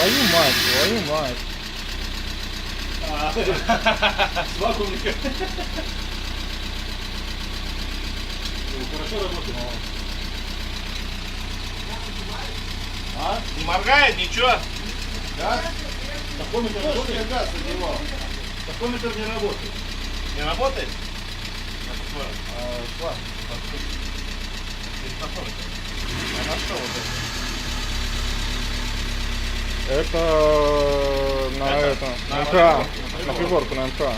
Твою мать, твою мать. С вакуумника. Хорошо работает. А? Не моргает, ничего. Газ? Тахометр работает? Газ одевал. Тахометр не работает. Не работает? Шла. А на что вот это? Это на Это это, на на МК, на приборку на МК.